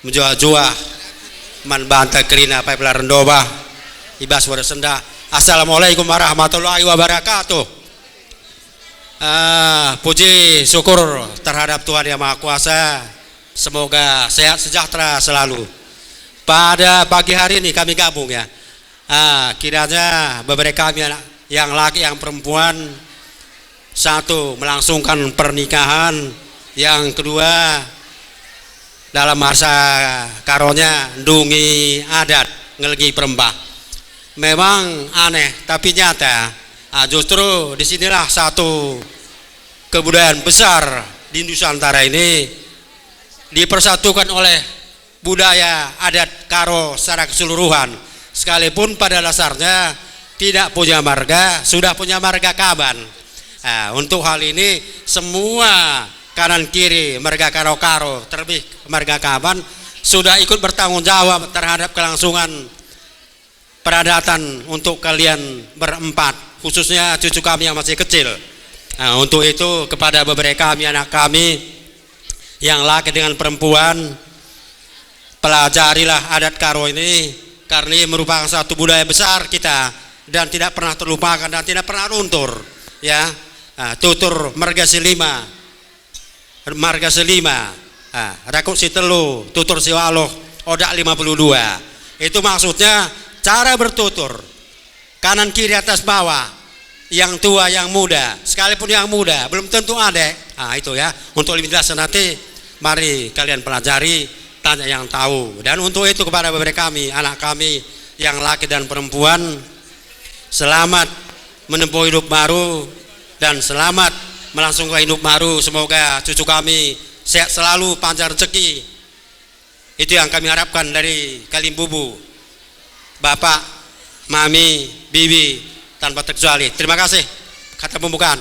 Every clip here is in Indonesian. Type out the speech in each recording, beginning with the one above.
menjua-jua man banta kerina pai pelaran doba ibas wara senda. Assalamualaikum warahmatullahi wabarakatuh. Puji syukur terhadap Tuhan Yang Maha Kuasa, semoga sehat sejahtera selalu. Pada pagi hari ini kami gabung ya, kiranya beberapa kami yang laki yang perempuan, satu melangsungkan pernikahan, yang kedua dalam masa karonya ndungi adat ngelgi perembah. Memang aneh tapi nyata, justru disinilah satu kebudayaan besar di Nusantara ini dipersatukan oleh budaya adat karo secara keseluruhan, sekalipun pada dasarnya tidak punya marga, sudah punya marga Kaban. Untuk hal ini semua kanan kiri marga karo-karo terlebih marga Kaban sudah ikut bertanggung jawab terhadap kelangsungan peradatan untuk kalian berempat, khususnya cucu kami yang masih kecil. Untuk itu kepada beberapa kami anak kami yang laki dengan perempuan, pelajarilah adat karo ini karena ini merupakan satu budaya besar kita dan tidak pernah terlupakan dan tidak pernah luntur ya. Tutur marga selima rakuk si telu tutur si waloh odak 52. Itu maksudnya cara bertutur kanan kiri atas bawah, yang tua yang muda, sekalipun yang muda belum tentu adek. Itu ya, untuk lebih jelas nanti mari kalian pelajari, tanya yang tahu. Dan untuk itu kepada beberapa kami anak kami yang laki dan perempuan, selamat menempuh hidup baru dan selamat melangsungkan hidup baru. Semoga cucu kami sehat selalu, panjang rezeki. Itu yang kami harapkan dari Kalimbubu, Bapak, Mami, Bibi, tanpa terkecuali. Terima kasih. Kata pembukaan.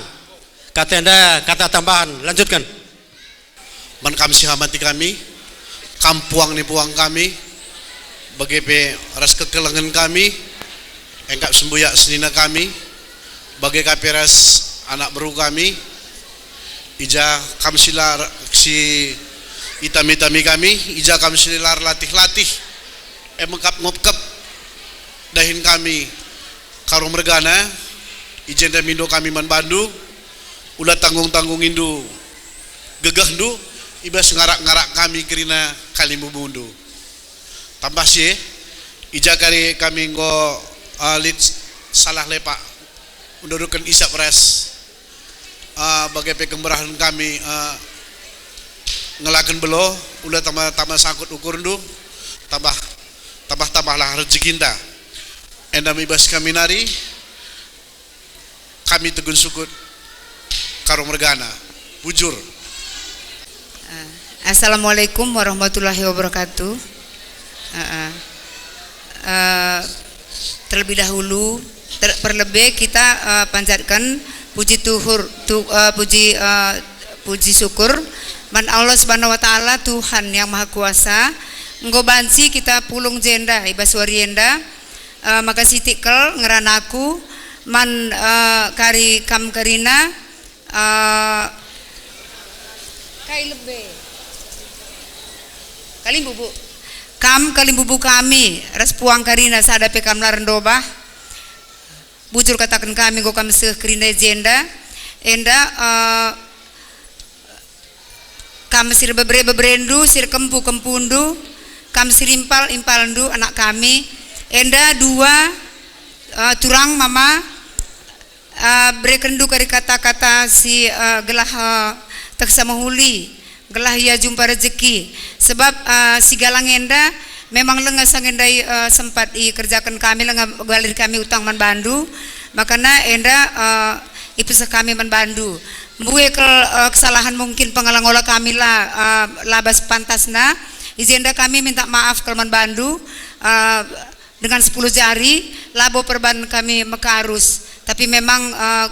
Kata Anda, kata tambahan, lanjutkan. Man kami sihamati kami, kampuang ni puang kami, bagai ras kekelengan kami, engkap sembuyak senina kami, bagai kapiras anak baru kami, ija kami silar si itami kami, ija kami silar latih mengkap dahin kami karo mergana, ijen dan mindo kami man bandu, ulah tanggung indu gegah ndu, ibas ngarak kami kerina Kalimbubu. Tambah sih, ija kali kami ngo lid salah lepak, undudukan isap res, bagai pekemberahan kami ngelakan belo, ulah tambah sangkut ukur ndu, tambahlah rezeki kita. Endam ibas kami nari, kami tegun sukut karo mergana, bujur. Assalamualaikum warahmatullahi wabarakatuh. Terlebih dahulu, terlebih kita panjatkan puji puji syukur man Allah Subhanahu wa taala, Tuhan yang Maha Kuasa. Nggobansi kita pulung jenda ibas warienda, makasih tikel ngeranaku man kari kam karina kai lebe Kalimbubu Kalimbubu kami ras puang karina sada pe kam larendobah bujur katakan kami go kami seh kerina jenda enda kami sir beberendu sir kempundu kami sir impalndu anak kami enda dua turang mama berekendu kari kata-kata si gelah teksa mahuli gelah ya jumpa rezeki sebab si galang enda memang lengah sangendai sempat kerjakan kami lengah galir kami utang man bandu makanya enda ipisa kami man bandu buwe kesalahan mungkin pengalang-olah kami lah labas pantasna izenda kami minta maaf kalau man bandu dengan 10 jari labo perban kami mekarus tapi memang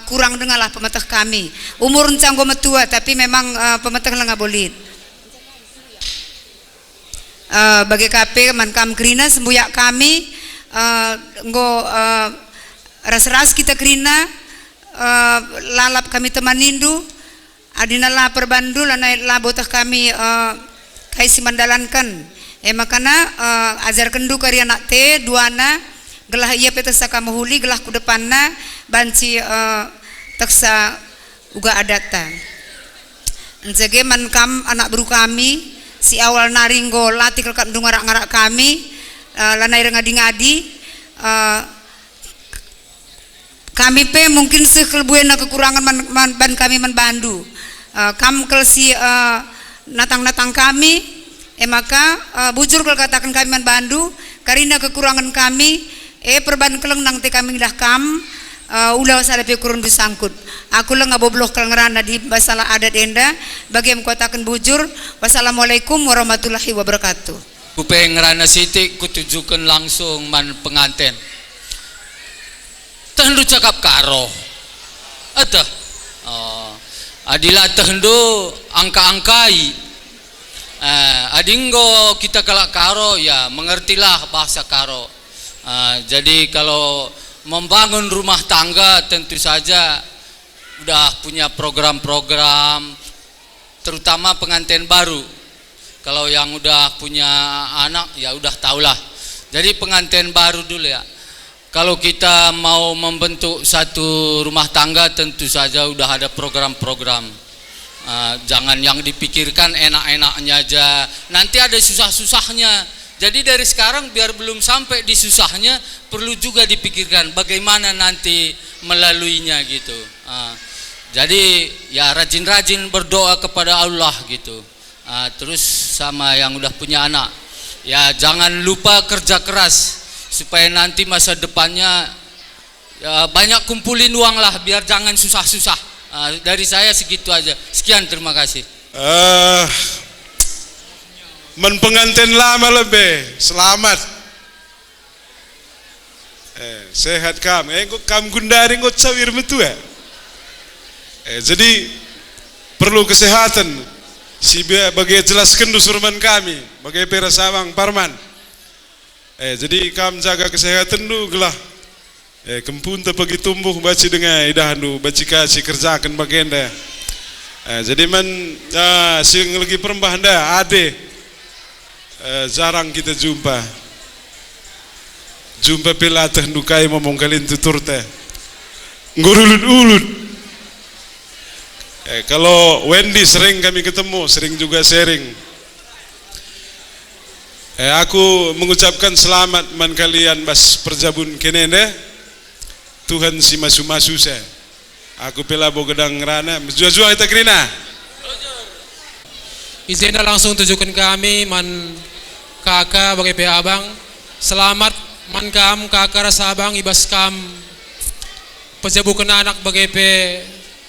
kurang dengarlah pemetah kami umur canggo metua tapi memang pemetah lah nggak boleh bagi KP man kam krina sembuyak kami ras kita krina lalap kami teman nindu adina la perbandu lana labotah kami kaisi mandalankan Makana ajar kendu kari anak te duana gelah ia petesa kamahuli gelah ku depanna banci teksa uga adata. Njege man kam anak beru kami si awal naringgo latih kelkat ngarak-ngarak kami lanai ngadi-ngadi kami pe mungkin sekelbuena kekurangan ban kami man bandu kam kel si natang-natang kami maka bujur kalau katakan kami man bandu karena kekurangan kami perban keleng nang te kami dah kam ulah salepe kurun disangkut aku lah ngabobloh kelengerana di masalah adat enda bagi yang katakan bujur. Wassalamualaikum warahmatullahi wabarakatuh. Kupe ngerana siti kutujukan langsung man pengantin tendu cakap karo ada adilah tendu angka-angkai adinggo kita kalak karo ya mengertilah bahasa karo. Jadi kalau membangun rumah tangga tentu saja udah punya program-program, terutama pengantin baru. Kalau yang udah punya anak ya udah tahulah. Jadi pengantin baru dulu ya. Kalau kita mau membentuk satu rumah tangga tentu saja udah ada program-program. Jangan yang dipikirkan enak-enaknya aja, nanti ada susah-susahnya. Jadi dari sekarang biar belum sampai di susahnya perlu juga dipikirkan bagaimana nanti melaluinya gitu. Jadi ya rajin-rajin berdoa kepada Allah gitu. Terus sama yang udah punya anak ya jangan lupa kerja keras supaya nanti masa depannya ya banyak kumpulin uang lah biar jangan susah-susah. Dari saya segitu aja. Sekian, terima kasih. Pengantin lama lebih selamat. Sehat kam. Kam gundari ngot sawir metu ya. Jadi perlu kesehatan. Si bagi jelaskan dusurman kami, bagi perasawang parman. Jadi kam jaga kesehatan dulu gelah. Kempun tepagi tumbuh baci dengan idahandu baci kasih kerjakan bagenda. Jadi man sing lagi perembah anda ade jarang kita jumpa pelatih dukai ngomong kalian tutur teh ngurulun-ulun. Kalau Wendy sering kami ketemu, sering juga sharing. Aku mengucapkan selamat man kalian bas perjabun kenene. Tuhan si masu-masu saya. Aku pela bogedang ngerana jua-jua kita kerina. Izinlah langsung tunjukkan kami man kakak bagi pe abang. Selamat man kam kakak rasa abang ibas kam pejabukan anak bagi pe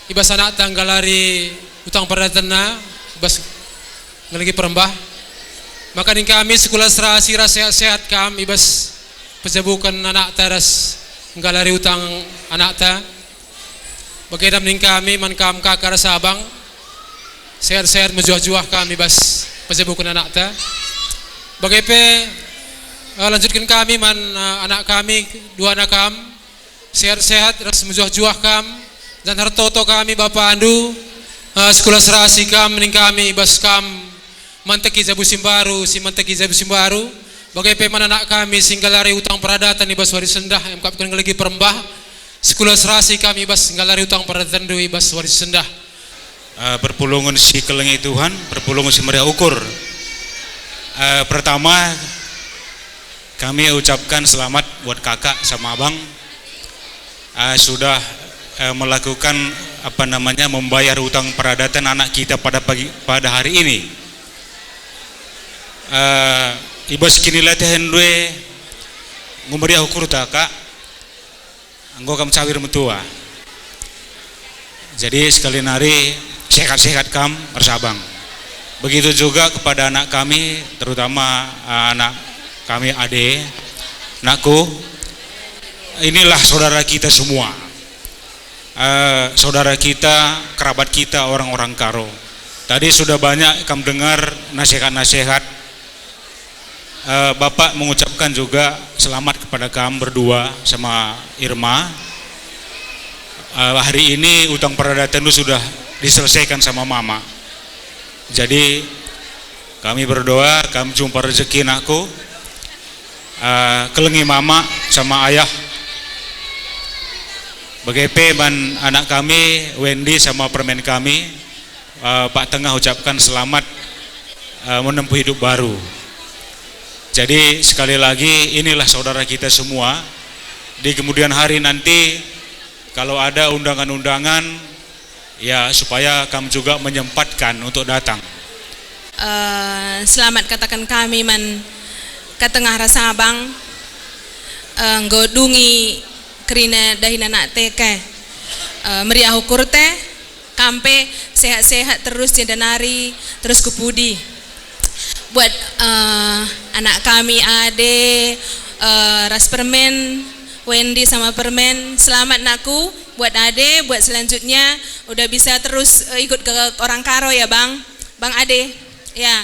ibas anak tanggalari utang perdatana ibas ngelagi perembah. Maka ning kami sekolah serasi sehat-sehat kam ibas pejabukan anak teras nggalari utang anak ta bagaimana ning kami man kam kakak rasa abang sehat-sehat menjuah-juah kami bas pejabukan anak ta bagaimana lanjutkan kami man anak kami dua anak kam sehat-sehat ras menjuah-juah kam dan hartoto kami bapak andu sekolah serasi kam ning kami bas kam manteki jabu simbaru si manteki jabu simbaru bagaimana anak kami singgalari utang peradatan ibas waris sendah yang kapkan lagi perembah sekolah serasi kami ibas singgalari utang peradatan du ibas waris sendah. Perpulungan si kelengi Tuhan, perpulungan si meriah ukur. Pertama kami ucapkan selamat buat kakak sama abang sudah melakukan membayar utang peradatan anak kita pada hari ini. Ibas kini latihan dua ngumeriah ukur tak kak anggo kam cawir metua. Jadi sekali nari sehat-sehat kam bersabang. Begitu juga kepada anak kami, terutama anak kami ade, anakku. Inilah saudara kita semua, saudara kita, kerabat kita, orang-orang Karo. Tadi sudah banyak kam dengar nasihat-nasihat. Bapak mengucapkan juga selamat kepada kamu berdua sama Irma. Hari ini utang peradatan itu sudah diselesaikan sama mama. Jadi kami berdoa kami jumpa rezeki nakku, kelengi mama sama ayah, BGP man anak kami Wendy sama permen kami, Pak Tengah ucapkan selamat menempuh hidup baru. Jadi sekali lagi inilah saudara kita semua. Di kemudian hari nanti kalau ada undangan-undangan ya supaya kami juga menyempatkan untuk datang. Selamat katakan kami man katengah Rasabang nggodungi kerina dahina nak teke meriah ukur teh kampe sehat-sehat terus jendanari terus kupudi buat anak kami Ade Ras Permen Wendy sama Permen, selamat nakku buat Ade, buat selanjutnya udah bisa terus ikut ke orang Karo ya Bang Ade ya.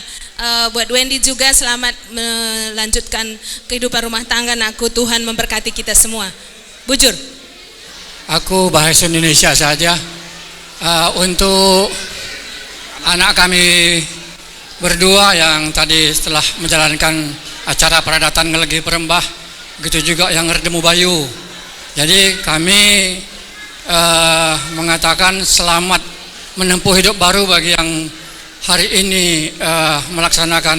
Buat Wendy juga selamat melanjutkan kehidupan rumah tangga nakku, Tuhan memberkati kita semua. Bujur. Aku bahasa Indonesia saja. Untuk anak kami berdua yang tadi setelah menjalankan acara peradatan ngelegi perembah, begitu juga yang Erdemu Bayu. Jadi kami mengatakan selamat menempuh hidup baru bagi yang hari ini melaksanakan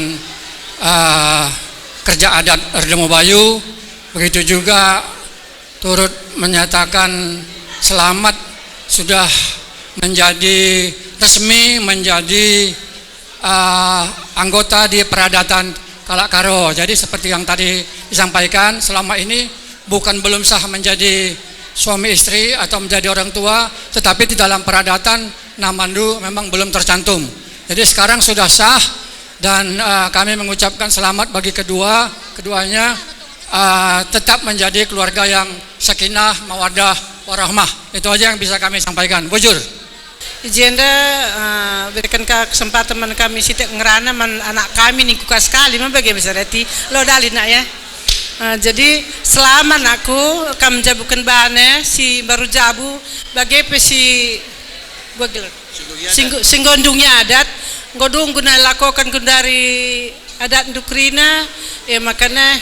kerja adat Erdemu Bayu. Begitu juga turut menyatakan selamat sudah menjadi resmi menjadi anggota di peradatan Kalak Karo. Jadi seperti yang tadi disampaikan, selama ini belum sah menjadi suami istri atau menjadi orang tua, tetapi di dalam peradatan Namandu memang belum tercantum. Jadi sekarang sudah sah dan kami mengucapkan selamat bagi keduanya tetap menjadi keluarga yang sakinah, mawaddah, warahmah. Itu aja yang bisa kami sampaikan. Bujur. Ijenda berikan kesempatan man kami sitek ngerana man anak kami nih kuka sekali man bagaimana besarati lo dalin nak ya. Jadi selama aku kami jabukan bane si baru jabu bagaimana si singgondungnya adat godung guna lakukan dari adat dukrina ya, makanya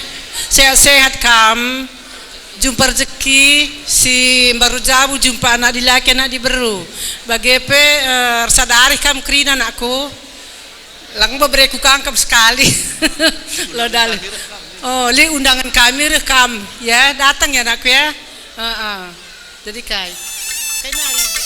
sehat-sehat kam jumpa rezeki si baru jabu jumpa anak dilaki anak diberu bagepe sadari kam krina anakku lang bereku kangkap sekali lo dal oh li undangan kami rekam ya datang ya anakku ya jadi kai nari.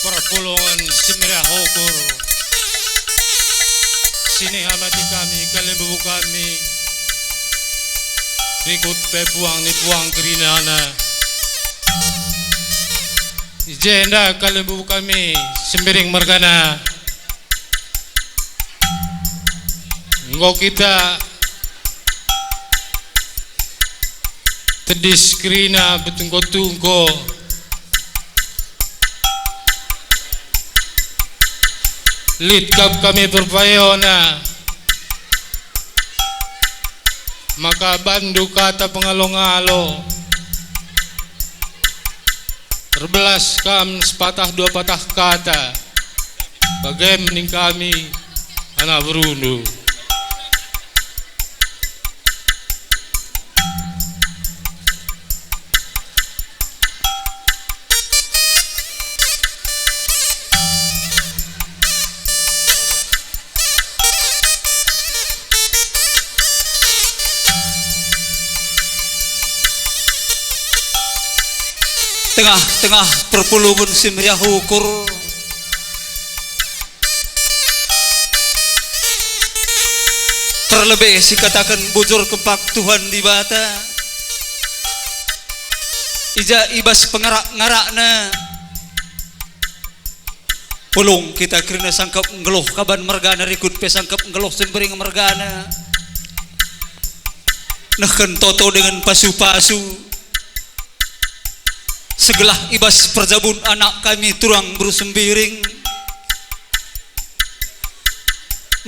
Perpulungan Semerah Hukur, sini hamati kami, kalembu kami, ikut pepuang ni puang kerinana. Jenda kalembu kami, sembering mergana. Ngok kita tedis kerina betungko-tungko. Litkap kami berpayona, maka bandu kata pengalong-along, terbelas kam sepatah dua patah kata, bagai mening kami anak berundu. Tengah-tengah perpulungan Semerah Hukur, terlebih si katakan bujur kepak Tuhan di bata ija ibas pengarak-ngarakna pulung kita kirina sangkap ngeluh kaban mergana rikut pe sangkap ngeluh sembering mergana nahkan toto dengan pasu-pasu segelah ibas perjabun anak kami turang bersembiring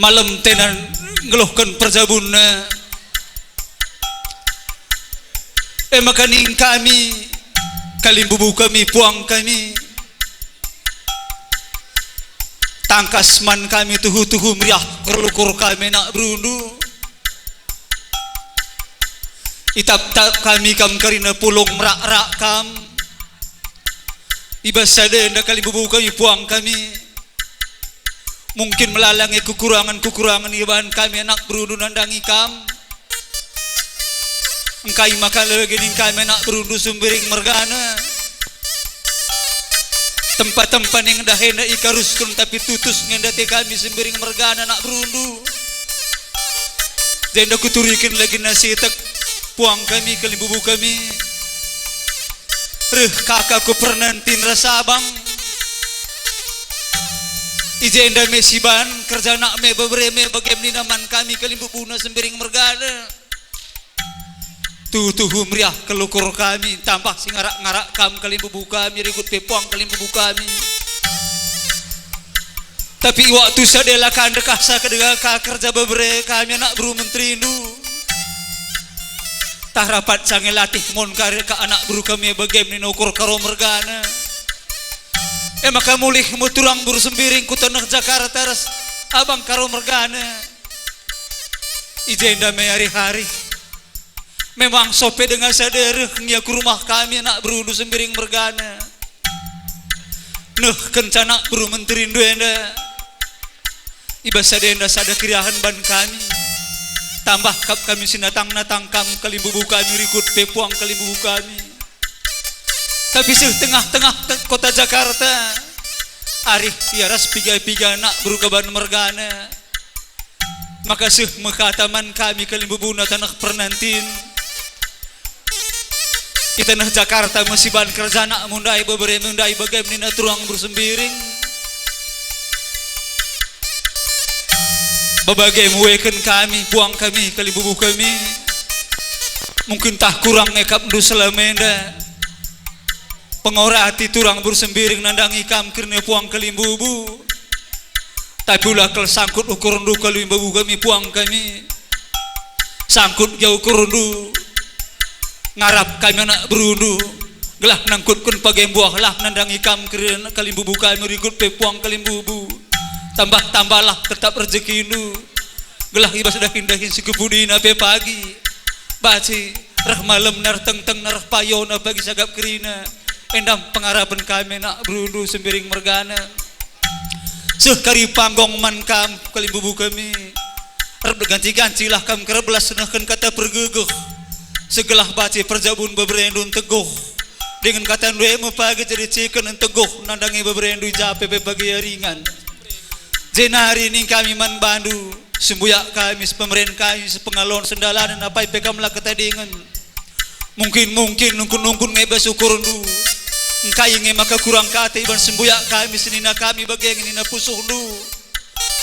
malam tenan ngeluhkan perjabunna makaning kami kalimbubu kami puang kami tangkas man kami tuhu-tuhu meriah kerlukur kami nak berundu itap-tap kami kam karina pulung merak-rak kam ibas ada ndak kalimbubu kami puang kami mungkin melalangi kekurangan-kekurangan iban kami anak berundu nandangi kam engkai makan lagi ning kami anak berundu sumbiring mergana tempat-tempat yang dah hendak ikaruskan tapi tutus ngendati kami sumbiring mergana anak berundu jenda kuturikin lagi nasi tak puang kami kalimbubu kami kakakku pernantin rasa abang ijenda mesiban kerja nak me bebereme bagaimana naman kami kalimbubuna sembiring mergana tuh meriah kelukur kami tambah si ngarak-ngarak kam kalimbubu kami rikut pepuang kalimbubu kami tapi waktu sadela kan dekah sa kedega ka kerja bebere kami anak buru menteri nu tah rapat sange latih mon kare ka anak buru kami bagaimana ukur karo mergana maka mulih muturang buru sembiring ku tanah Jakarta ras abang karo mergana ijenda me hari-hari memang sope dengan sadereh ngia ke rumah kami anak berundu sembiring mergana kencana buru menteri duenda ibas sadenda sada kiriahan ban kami tambah kap kami sinatang-natang kam kalimbubu kami rikut pepuang kalimbubu kami tapi setengah-tengah kota Jakarta arih tiaras piga-piga nak berukaban mergana maka mekataman kami kalimbubu na tanah pernantin itanah Jakarta musiban kerja nak mundai beberapa mundai bagaimana turang bersembiring babagai muekan kami puang kami kalimbubu kami mungkin tak kurang ngekap du selamenda pengorati turang bersembiring nandangi kam kirne puang kalimbubu tapi ulah kel sangkut ukur ndu kalimbubu kami puang kami sangkut jauh kurundu ngarap kami anak berundu gelah nangkutkun pagai buah lah nandangi kam kirne kalimbubu kami rikut pepuang kalimbubu tambah-tambahlah tetap rezeki nu gelah ibas dah hindahin si kebudina pe pagi baci rah malam nar teng-teng nar payona bagi sagap kerina endam pengarapan kami nak berundu sembiring mergana sekari panggong man kam kalimbubu kami rab ganti-ganti lah kam kerebelas senahkan kata pergeguh segelah baci perjabun beberendun teguh dengan kata dua pagi jadi ciken teguh nandangi beberendu jape pe pagi ringan jenari ning kami man bandu sembuyak kami pemerintah kami sepengalon sendalan dan apa ipekam lah ketadingan mungkin nungkun ngebas ukur ndu engkai nge maka kurang kata iban sembuyak kami senina kami bagian nina pusuh ndu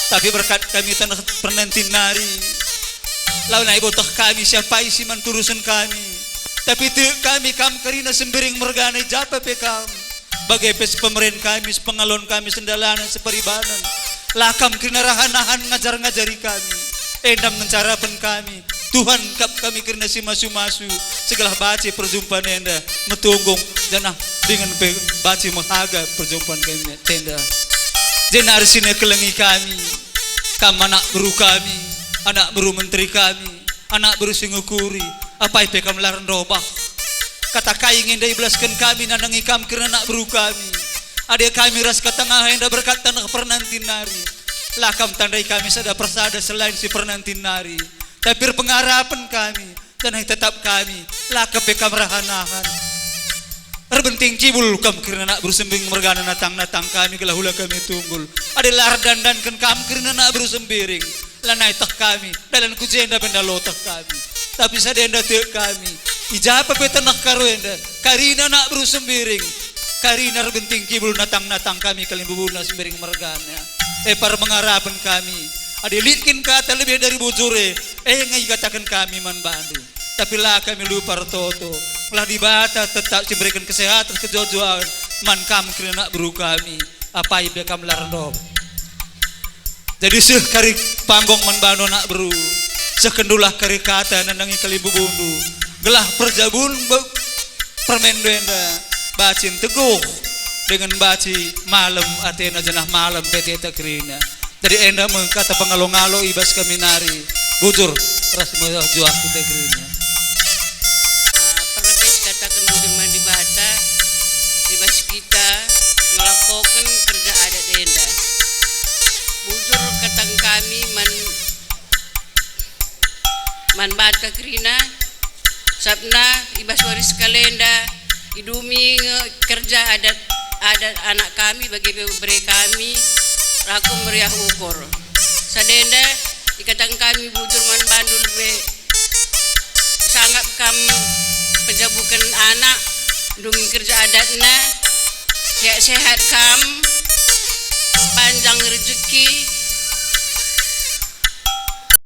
tapi berkat kami tanah pernantin nari lawan ibu toh kami siapa isi man turusan kami tapi tu kami kam karina sembiring mergana japa pekam bagai pes pemerintah kami sepengalon kami sendalanan seperibanan lakam kena rahan-rahan ngajar-ngajari kami endam mencarapan kami Tuhan kap kami kena si masu-masu segala baca perjumpaan enda metunggung janah dengan baca menghaga perjumpaan kami tenda jenar sini kelengi kami kam anak beru kami anak beru menteri kami anak beru singukuri apa ipe kam laran robah kata kai ingin daibelaskan kami nandangi kam kena anak beru kami adik kami ras ke tengah yang dah berkat tanah pernantin nari lakam tandai kami sada persada selain si pernantin nari tapi pengarapan kami tanah tetap kami lakam pekam rahan-rahan erbenting cibul kam kirna nak bersembing mergana natang kami gelahula kami tunggul ada lar dandankan kam kirna nak bersembiring lanai tak kami dalam kujenda pendalotak kami tapi sadenda tek kami ijapa petanak karuenda karina nak beru sembiring karina genting kibul natang kami kalimbubuna sembiring mergana par mengarapan kami adilitkin kata lebih dari bujure ngai katakan kami man Bandu tapi lah kami lupa toto lah dibata tetap diberikan kesehatan kejojoan man kam kena beru kami apa ibe kam larno jadi seh kari pambong man Bandu nak beru sekendulah kari kata nandangi kalimbubundu gelah perjabun permendenda bacin teguh dengan baci malam Athena jenah malam PT Takrina dari enda mengkata pengalong-along ibas kami nari bujur ras menjuak kita Takrina perlebih katakan bujur mandi bata ibas kita melakukan kerja adat enda bujur katang kami man bata Takrina sabna ibas waris kalenda idumi kerja adat anak kami bagi beri kami raku meriah ukur sadenda ikatan kami bujur man Bandu lebih sangat kam penjabukan anak dumi kerja adatna sehat kam panjang rezeki